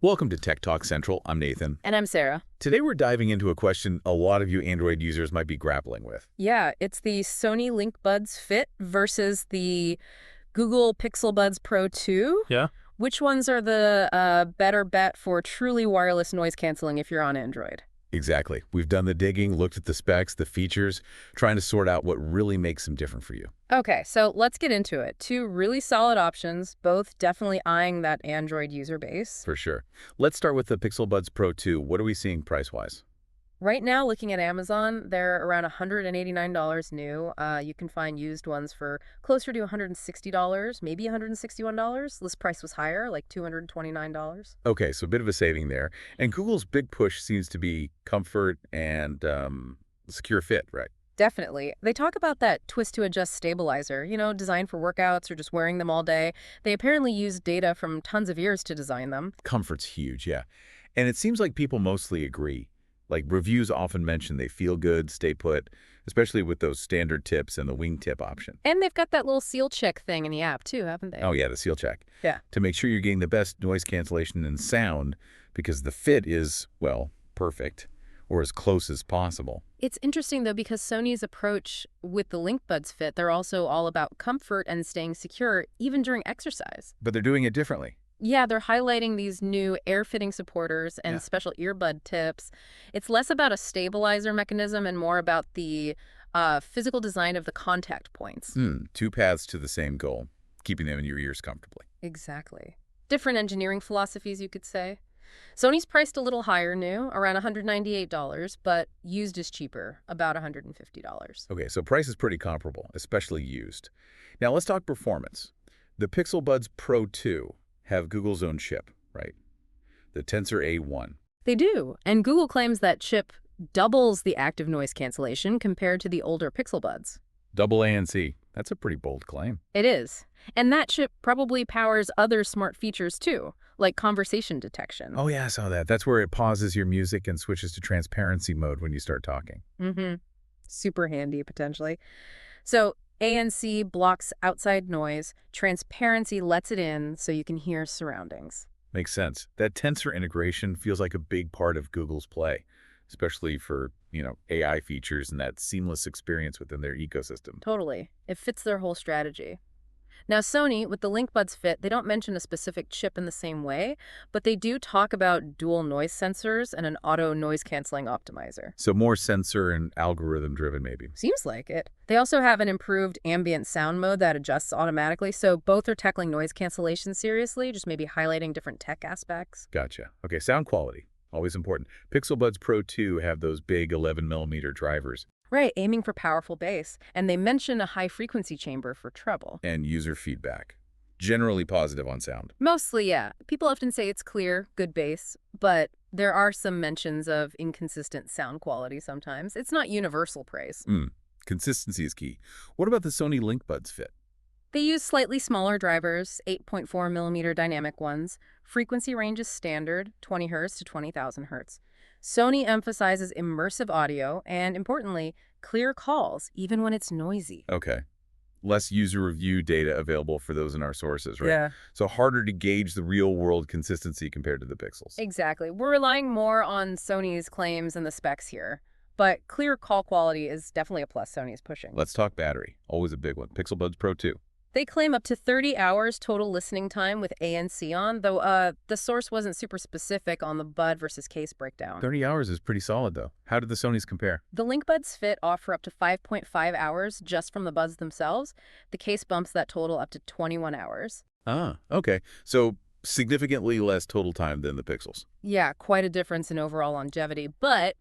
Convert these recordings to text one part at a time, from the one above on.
Welcome to Tech Talk Central. I'm Nathan. And I'm Sarah. Today we're diving into a question a lot of you Android users might be grappling with. Yeah, it's the Sony LinkBuds Fit versus the Google Pixel Buds Pro 2. Yeah? Which ones are the better bet for truly wireless noise canceling if you're on Android? Exactly. We've done the digging, looked at the specs, the features, trying to sort out what really makes them different for you. Okay, so let's get into it. Two really solid options, both definitely eyeing that Android user base. For sure. Let's start with the Pixel Buds Pro 2. What are we seeing price-wise? Right now, looking at Amazon, they're around $189 new. You can find used ones for closer to $160, maybe $161. List price was higher, like $229. Okay, so a bit of a saving there. And Google's big push seems to be comfort and secure fit, right? Definitely. They talk about that twist-to-adjust stabilizer, designed for workouts or just wearing them all day. They apparently used data from tons of years to design them. Comfort's huge, yeah. And it seems like people mostly agree. Like, reviews often mention they feel good, stay put, especially with those standard tips and the wingtip option. And they've got that little seal check thing in the app, too, haven't they? Oh, yeah, the seal check. Yeah. To make sure you're getting the best noise cancellation and sound, because the fit is, well, perfect, or as close as possible. It's interesting, though, because Sony's approach with the LinkBuds Fit, they're also all about comfort and staying secure, even during exercise. But they're doing it differently. Yeah, they're highlighting these new air-fitting supporters and special earbud tips. It's less about a stabilizer mechanism and more about the physical design of the contact points. Two paths to the same goal, keeping them in your ears comfortably. Exactly. Different engineering philosophies, you could say. Sony's priced a little higher new, around $198, but used is cheaper, about $150. Okay, so price is pretty comparable, especially used. Now let's talk performance. The Pixel Buds Pro 2 have Google's own chip, right? The Tensor A1. They do, and Google claims that chip doubles the active noise cancellation compared to the older Pixel Buds. Double ANC. That's a pretty bold claim. It is. And that chip probably powers other smart features too, like conversation detection. Oh yeah, I saw that. That's where it pauses your music and switches to transparency mode when you start talking. Super handy, potentially. So ANC blocks outside noise. Transparency lets it in so you can hear surroundings. Makes sense. That Tensor integration feels like a big part of Google's play, especially for, AI features and that seamless experience within their ecosystem. Totally. It fits their whole strategy. Now, Sony, with the LinkBuds Fit, they don't mention a specific chip in the same way, but they do talk about dual noise sensors and an auto noise-canceling optimizer. So more sensor and algorithm-driven, maybe. Seems like it. They also have an improved ambient sound mode that adjusts automatically, so both are tackling noise cancellation seriously, just maybe highlighting different tech aspects. Gotcha. Okay, sound quality. Always important. Pixel Buds Pro 2 have those big 11mm drivers. Right, aiming for powerful bass. And they mention a high-frequency chamber for treble. And user feedback. Generally positive on sound. Mostly, yeah. People often say it's clear, good bass, but there are some mentions of inconsistent sound quality sometimes. It's not universal praise. Consistency is key. What about the Sony LinkBuds Fit? They use slightly smaller drivers, 8.4mm dynamic ones. Frequency range is standard, 20 Hz to 20,000 Hz. Sony emphasizes immersive audio and, importantly, clear calls, even when it's noisy. Okay. Less user review data available for those in our sources, right? Yeah. So harder to gauge the real-world consistency compared to the Pixels. Exactly. We're relying more on Sony's claims and the specs here. But clear call quality is definitely a plus Sony's pushing. Let's talk battery. Always a big one. Pixel Buds Pro 2. They claim up to 30 hours total listening time with ANC on, though the source wasn't super specific on the bud versus case breakdown. 30 hours is pretty solid, though. How did the Sonys compare? The LinkBuds Fit offer up to 5.5 hours just from the buds themselves. The case bumps that total up to 21 hours. Ah, okay. So significantly less total time than the Pixels. Yeah, quite a difference in overall longevity, but...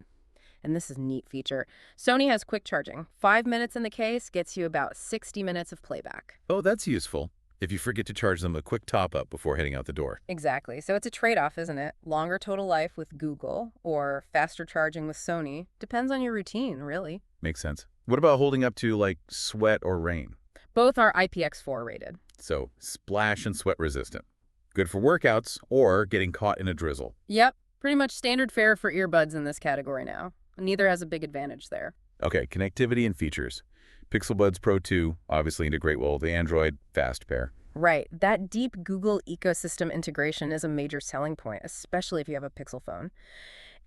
and this is a neat feature. Sony has quick charging. 5 minutes in the case gets you about 60 minutes of playback. Oh, that's useful. If you forget to charge them a quick top-up before heading out the door. Exactly. So it's a trade-off, isn't it? Longer total life with Google or faster charging with Sony. Depends on your routine, really. Makes sense. What about holding up to, like, sweat or rain? Both are IPX4 rated. So splash and sweat resistant. Good for workouts or getting caught in a drizzle. Yep. Pretty much standard fare for earbuds in this category now. Neither has a big advantage there. Okay, connectivity and features. Pixel Buds Pro 2 obviously integrate well with the Android Fast Pair. Right. That deep Google ecosystem integration is a major selling point, especially if you have a Pixel phone.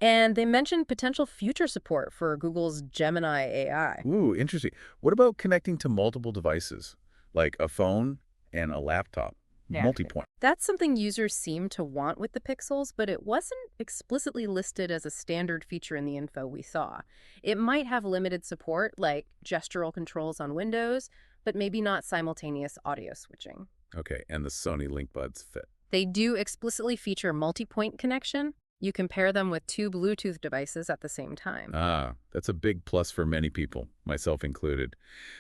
And they mentioned potential future support for Google's Gemini AI. Ooh, interesting. What about connecting to multiple devices, like a phone and a laptop? Yeah. Multi-point. That's something users seem to want with the Pixels, but it wasn't explicitly listed as a standard feature in the info we saw. It might have limited support, like gestural controls on Windows, but maybe not simultaneous audio switching. Okay, and the Sony LinkBuds fit. They do explicitly feature multi-point connection. You can pair them with two Bluetooth devices at the same time. Ah, that's a big plus for many people, myself included.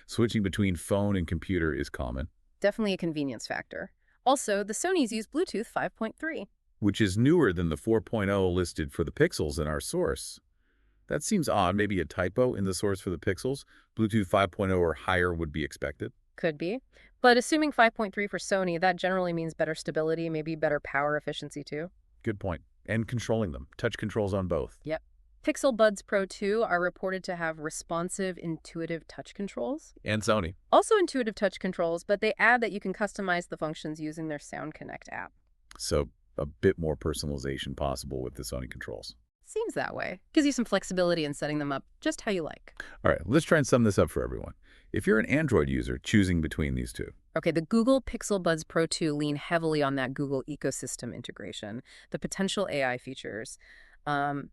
Switching between phone and computer is common, Definitely a convenience factor. Also, the Sonys use Bluetooth 5.3. which is newer than the 4.0 listed for the Pixels in our source. That seems odd, maybe a typo in the source for the Pixels. Bluetooth 5.0 or higher would be expected. Could be. But assuming 5.3 for Sony, that generally means better stability, maybe better power efficiency too. Good point. And controlling them. Touch controls on both. Yep. Pixel Buds Pro 2 are reported to have responsive, intuitive touch controls. And Sony. Also intuitive touch controls, but they add that you can customize the functions using their Sound Connect app. So a bit more personalization possible with the Sony controls. Seems that way. Gives you some flexibility in setting them up just how you like. All right, let's try and sum this up for everyone. If you're an Android user choosing between these two, Okay, the Google Pixel Buds Pro 2 lean heavily on that Google ecosystem integration, the potential AI features,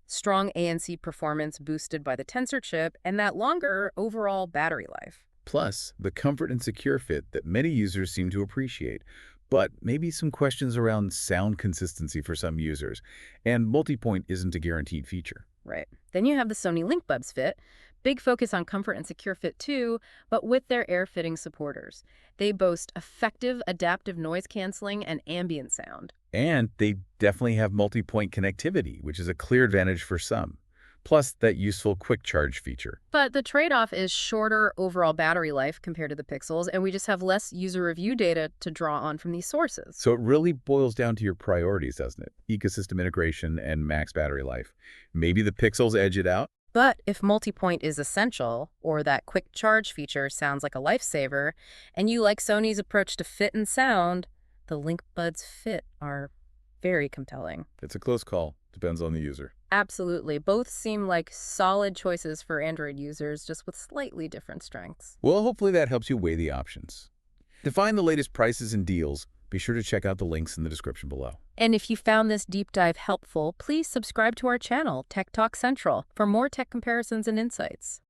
strong ANC performance boosted by the Tensor chip, and that longer overall battery life. plus the comfort and secure fit that many users seem to appreciate, but maybe some questions around sound consistency for some users, and multi-point isn't a guaranteed feature. Right. Then you have the Sony LinkBuds Fit. Big focus on comfort and secure fit too, but with their air-fitting supporters. They boast effective adaptive noise canceling and ambient sound. And they definitely have multi-point connectivity, which is a clear advantage for some. Plus that useful quick charge feature. But the trade-off is shorter overall battery life compared to the Pixels, and we just have less user review data to draw on from these sources. So it really boils down to your priorities, doesn't it? Ecosystem integration and max battery life. Maybe the Pixels edge it out. But if multi-point is essential, or that quick charge feature sounds like a lifesaver, and you like Sony's approach to fit and sound, the LinkBuds Fit are very compelling. It's a close call. Depends on the user. Absolutely. Both seem like solid choices for Android users, just with slightly different strengths. Well, hopefully that helps you weigh the options. To find the latest prices and deals, be sure to check out the links in the description below. And if you found this deep dive helpful, please subscribe to our channel, Tech Talk Central, for more tech comparisons and insights.